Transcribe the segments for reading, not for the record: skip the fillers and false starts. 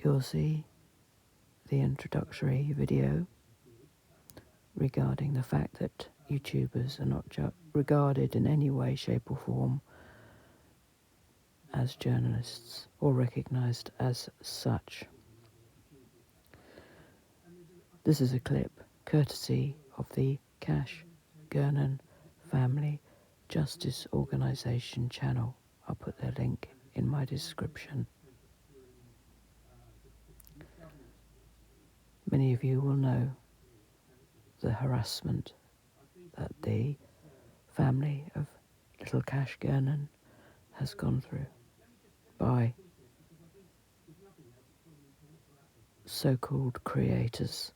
you'll see the introductory video regarding the fact that YouTubers are not regarded in any way, shape or form as journalists or recognised as such. This is a clip courtesy of the Cash Gernan Family Justice Organisation channel. I'll put their link in my description. Many of you will know the harassment that the family of little Cash Gernan has gone through by so-called creators.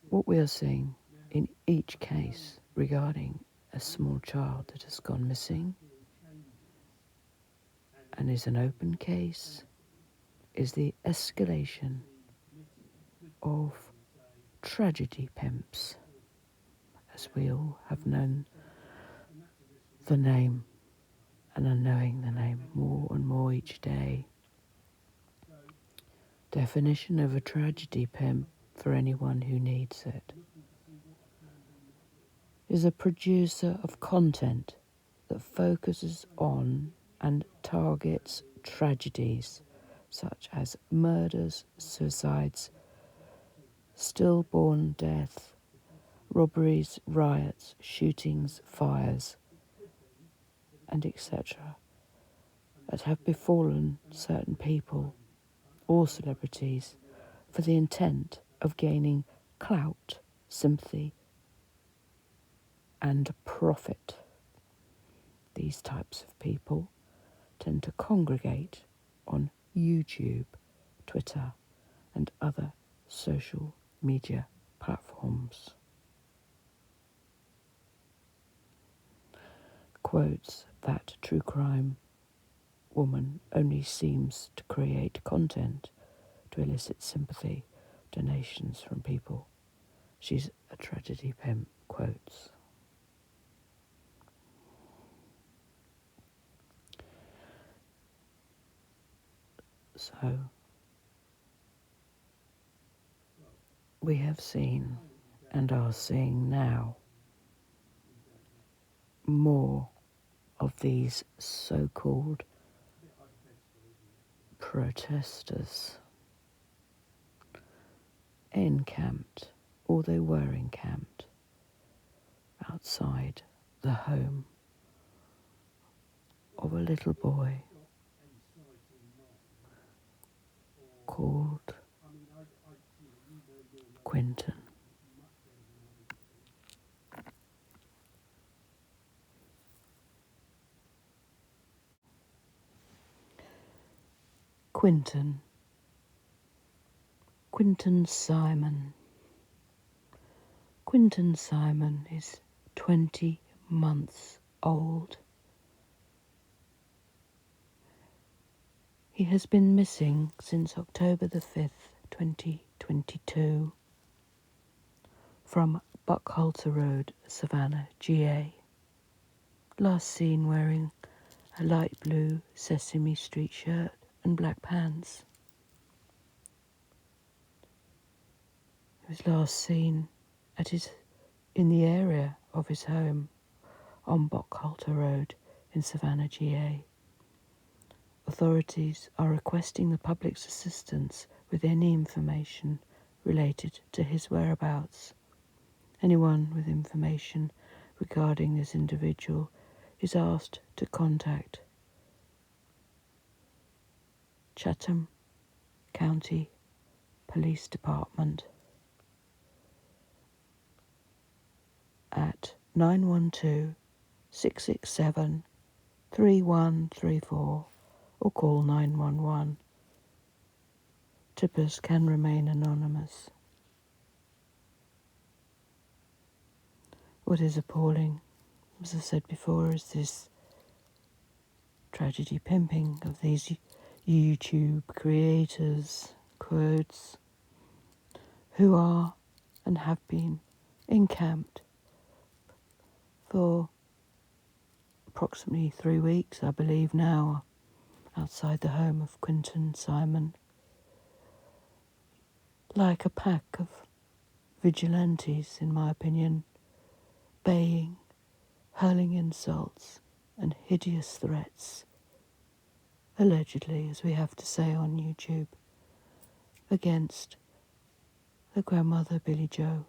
What we are seeing in each case regarding a small child that has gone missing and is an open case is the escalation of tragedy pimps, as we all have known the name and are knowing the name more and more each day. Definition of a tragedy pimp, for anyone who needs it, is a producer of content that focuses on and targets tragedies such as murders, suicides, stillborn death, robberies, riots, shootings, fires, and etc. that have befallen certain people or celebrities for the intent of gaining clout, sympathy, and profit. These types of people tend to congregate on YouTube, Twitter, and other social media platforms. Quotes that true crime woman only seems to create content to elicit sympathy, donations from people. She's a tragedy pimp, quotes. So, we have seen and are seeing now more of these so-called protesters encamped, or they were encamped, outside the home of a little boy called Quinton. Quinton Simon. Quinton Simon is 20 months old. He has been missing since October the 5th, 2022, from Buckhalter Road, Savannah, GA. Last seen wearing a light blue Sesame Street shirt and black pants. He was last seen in the area of his home on Buckhalter Road in Savannah, GA. Authorities are requesting the public's assistance with any information related to his whereabouts. Anyone with information regarding this individual is asked to contact Chatham County Police Department at 912-667-3134 or call 911. Tippers can remain anonymous. What is appalling, as I said before, is this tragedy pimping of these YouTube creators, quotes, who are and have been encamped for approximately 3 weeks, I believe now, outside the home of Quinton Simon, like a pack of vigilantes, in my opinion, baying, hurling insults and hideous threats, allegedly, as we have to say on YouTube, against the grandmother Billy Joe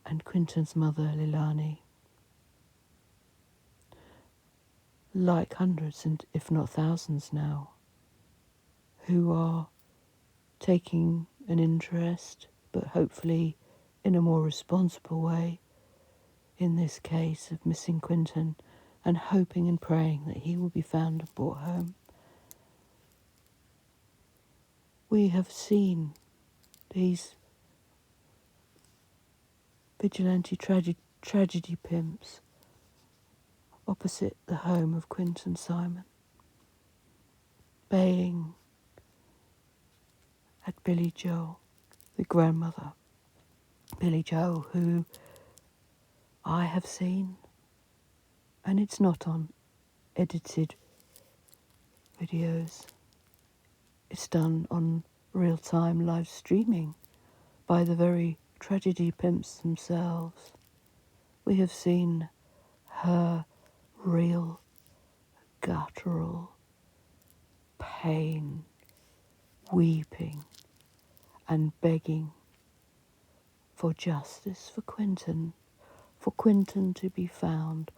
and Quinton's mother Lilani, like hundreds and if not thousands now, who are taking an interest, but hopefully in a more responsible way, in this case of missing Quinton, and hoping and praying that he will be found and brought home. We have seen these vigilante tragedy pimps opposite the home of Quinton Simon, baying at Billy Joe, the grandmother. Billy Joe, who I have seen, and it's not on edited videos, it's done on real-time live streaming by the very tragedy pimps themselves. We have seen her real guttural pain, weeping and begging for justice for Quinton to be found,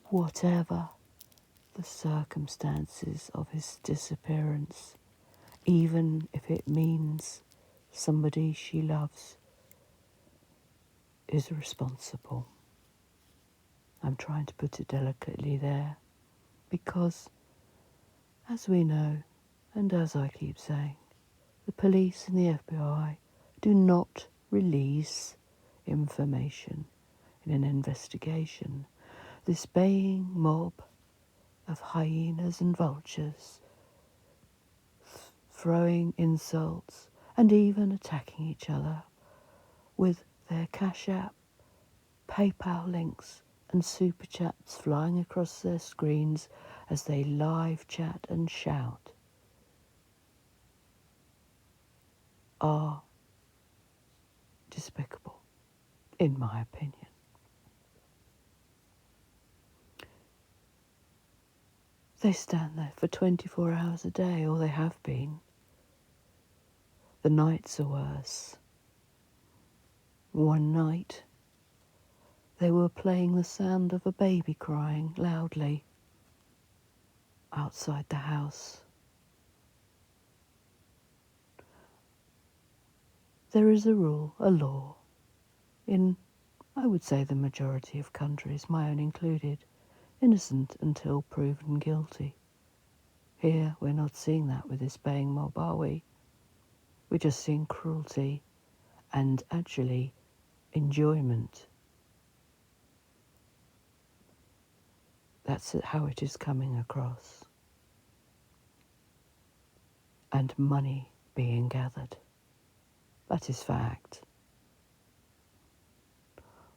whatever the circumstances of his disappearance, even if it means somebody she loves is responsible. I'm trying to put it delicately there, because, as we know, and as I keep saying, the police and the FBI do not release information in an investigation. This baying mob of hyenas and vultures, throwing insults and even attacking each other with their Cash App, PayPal links and super chats flying across their screens as they live chat and shout, are despicable, in my opinion. They stand there for 24 hours a day, or they have been. The nights are worse. One night, they were playing the sound of a baby crying loudly outside the house. There is a rule, a law, in, I would say, the majority of countries, my own included, innocent until proven guilty. Here, we're not seeing that with this baying mob, are we? We're just seeing cruelty and actually enjoyment. That's how it is coming across. And money being gathered. That is fact.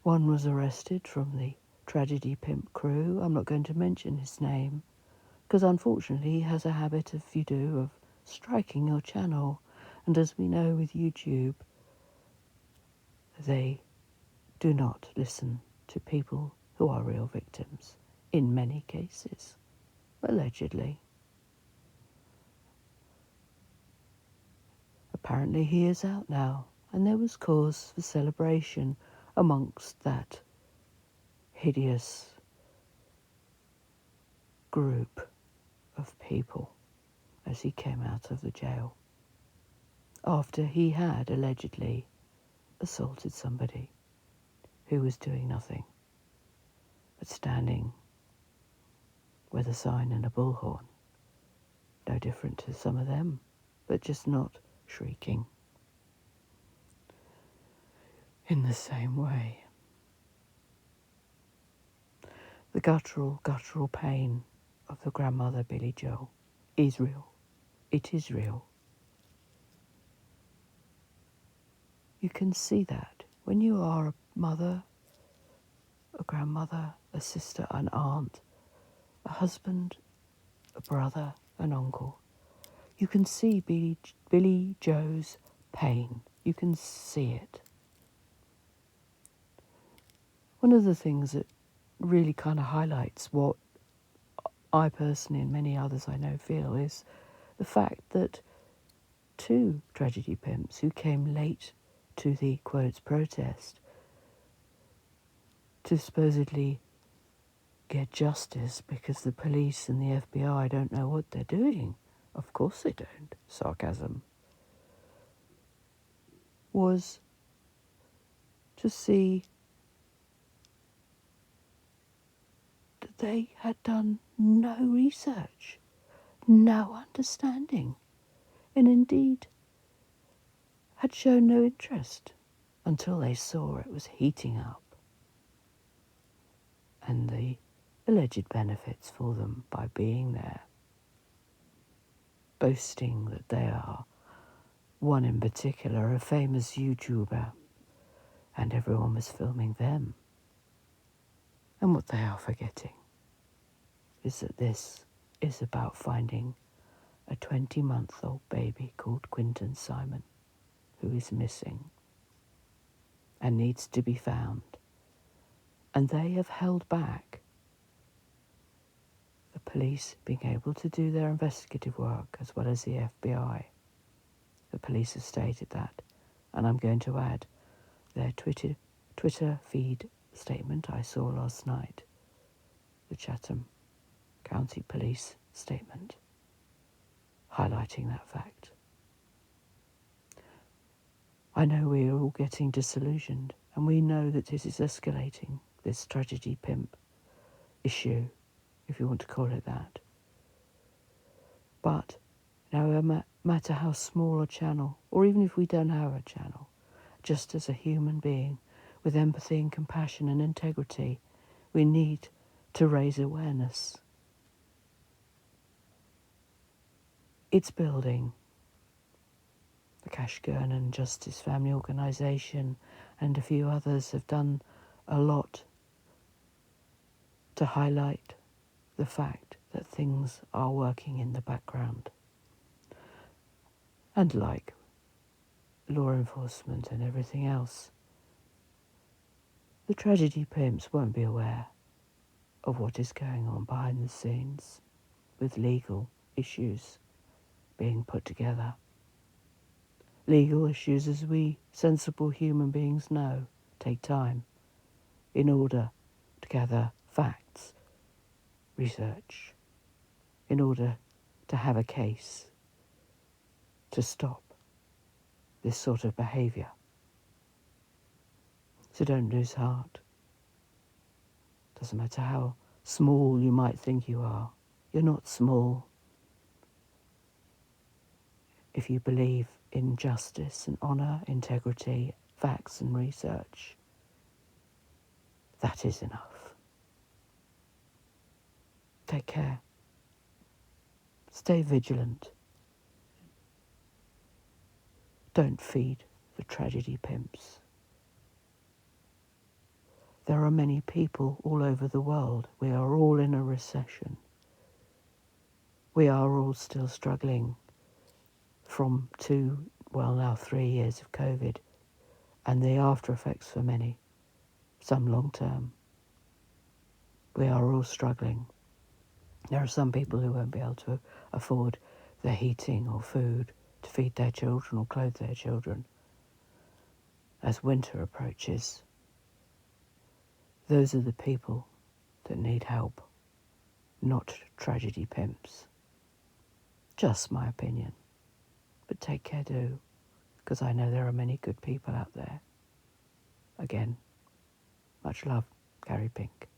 One was arrested from the tragedy pimp crew. I'm not going to mention his name, because unfortunately he has a habit, if you do, of striking your channel. And as we know with YouTube, they do not listen to people who are real victims, in many cases, allegedly. Apparently he is out now, and there was cause for celebration amongst that hideous group of people as he came out of the jail, after he had allegedly assaulted somebody who was doing nothing but standing with a sign and a bullhorn, no different to some of them, but just not shrieking in the same way. The guttural pain of the grandmother Billy Joe is real. It is real. You can see that when you are a mother a grandmother, a sister, an aunt, a husband, a brother, an uncle. You can see Billy Joe's pain. You can see it. One of the things that really kind of highlights what I personally and many others I know feel is the fact that two tragedy pimps who came late to the, quotes, protest to supposedly get justice because the police and the FBI don't know what they're doing. Of course they don't. Sarcasm. Was to see that they had done no research, no understanding, and indeed had shown no interest until they saw it was heating up and the alleged benefits for them by being there, boasting that they are, one in particular, a famous YouTuber, and everyone was filming them. And what they are forgetting is that this is about finding a 20-month-old baby called Quinton Simon, who is missing and needs to be found. And they have held back the police being able to do their investigative work as well as the FBI. The police have stated that. And I'm going to add their Twitter feed statement I saw last night, the Chatham County Police statement, highlighting that fact. I know we are all getting disillusioned, and we know that this is escalating, this tragedy pimp issue, if you want to call it that. But no matter how small a channel, or even if we don't have a channel, just as a human being with empathy and compassion and integrity, we need to raise awareness. It's building. The Kashgurnan Justice Family Organisation and a few others have done a lot to highlight the fact that things are working in the background. And like law enforcement and everything else, the tragedy pimps won't be aware of what is going on behind the scenes with legal issues being put together. Legal issues, as we sensible human beings know, take time in order to gather facts, research, in order to have a case to stop this sort of behaviour. So don't lose heart. Doesn't matter how small you might think you are. You're not small. If you believe in justice and honour, integrity, facts and research, that is enough. Take care. Stay vigilant. Don't feed the tragedy pimps. There are many people all over the world. We are all in a recession. We are all still struggling from 3 years of COVID and the after effects for many, some long term. We are all struggling. There are some people who won't be able to afford their heating or food to feed their children or clothe their children as winter approaches. Those are the people that need help, not tragedy pimps. Just my opinion. But take care too, because I know there are many good people out there. Again, much love, Gary Pink.